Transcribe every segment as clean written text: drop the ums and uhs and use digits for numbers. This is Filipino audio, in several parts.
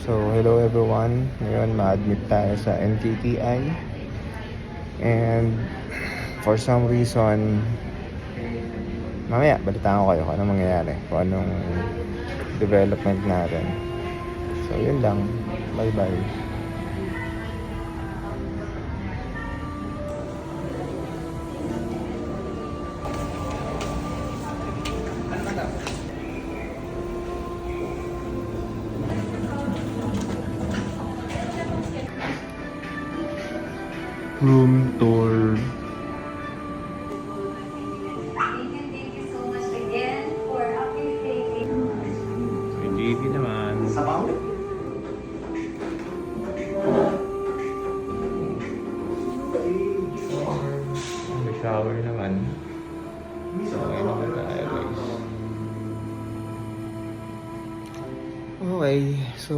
So, hello everyone. Ngayon, ma-admit tayo sa NTTI. And for some reason, mamaya, balitaan ko kayo kung anong mangyayari, kung anong development natin. So, yun lang. Bye-bye. Room tour. Thank you so much again for appreciating. May TV naman. May shower naman. Okay naman tayo, guys. Okay, so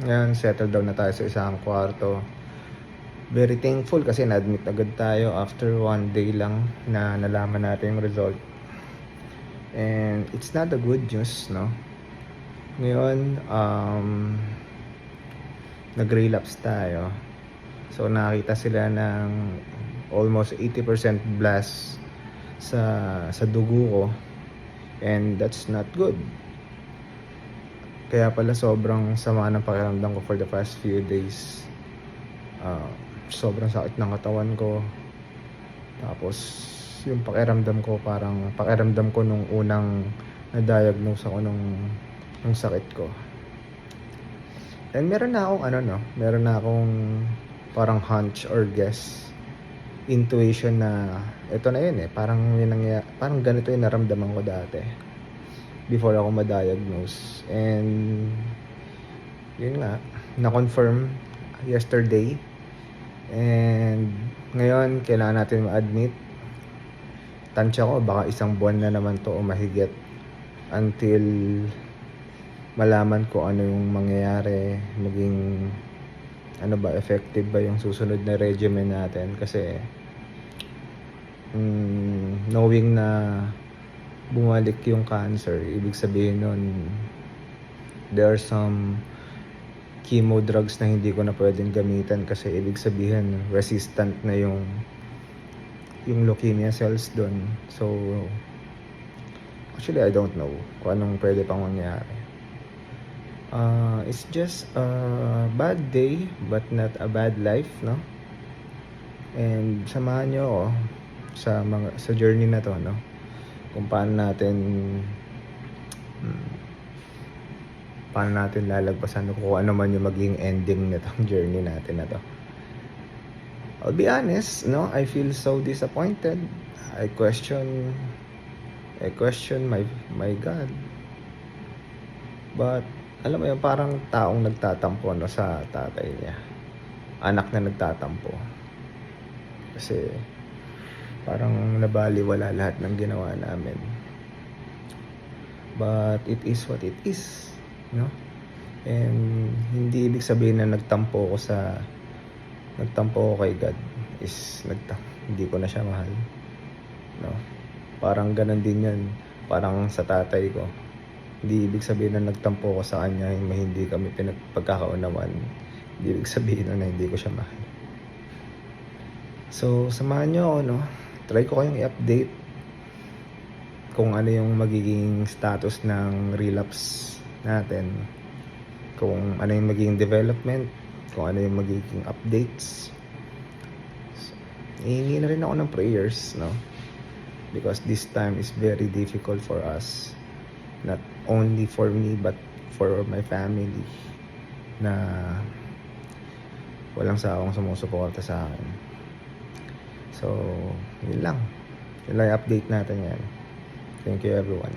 ngayon settle down na tayo sa isang kwarto. Very thankful kasi na-admit agad tayo after 1 day lang na nalaman natin yung result. And it's not a good news, no? Ngayon, nag-relapse tayo. So nakita sila ng almost 80% blast sa dugo ko. And that's not good. Kaya pala sobrang sama ng pakiramdam ko for the past few days. Sobrang sakit ng katawan ko. Tapos yung pakiramdam ko parang pakiramdam ko nung unang na-diagnose ako nung sakit ko. And meron na akong parang hunch or guess, intuition na ito na yun parang ganito yung naramdaman ko dati before ako ma-diagnose. And yun nga, na-confirm yesterday. And ngayon, kailangan natin ma-admit. Tansya ko, baka 1 buwan na naman to o mahigit until malaman ko ano yung mangyayari, maging effective ba yung susunod na regimen natin. Kasi knowing na bumalik yung cancer, ibig sabihin nun there are some chemo drugs na hindi ko na pwedeng gamitan kasi ibig sabihin resistant na yung leukemia cells doon. So actually I don't know kung anong pwede pang mangyari. It's just a bad day but not a bad life, no? And samahan nyo ako sa journey na to, no? Kung paano natin lalagpasan kung ano man yung maging ending nitong journey natin na to. I'll be honest, no? I feel so disappointed. I question my God. But alam mo yun, parang taong nagtatampo sa tatay niya. Anak na nagtatampo. Kasi parang nabaliwala lahat ng ginawa namin. But it is what it is, no? And hindi ibig sabihin na nagtampo ko kay God is hindi ko na siya mahal, no? Parang ganun din yan, parang sa tatay ko. Hindi ibig sabihin na nagtampo ko sa kanya hindi kami pagkakaunawan. Hindi ibig sabihin na hindi ko siya mahal. So samahan nyo ako, no? Try ko kayong i-update kung ano yung magiging status ng relapse natin, kung ano yung magiging development, kung ano yung magiging updates. Hihingi na rin ako ng prayers, no? Because this time is very difficult for us, not only for me but for my family na walang sawang sumusuporta sa akin. So yun lang, update natin yan. Thank you everyone.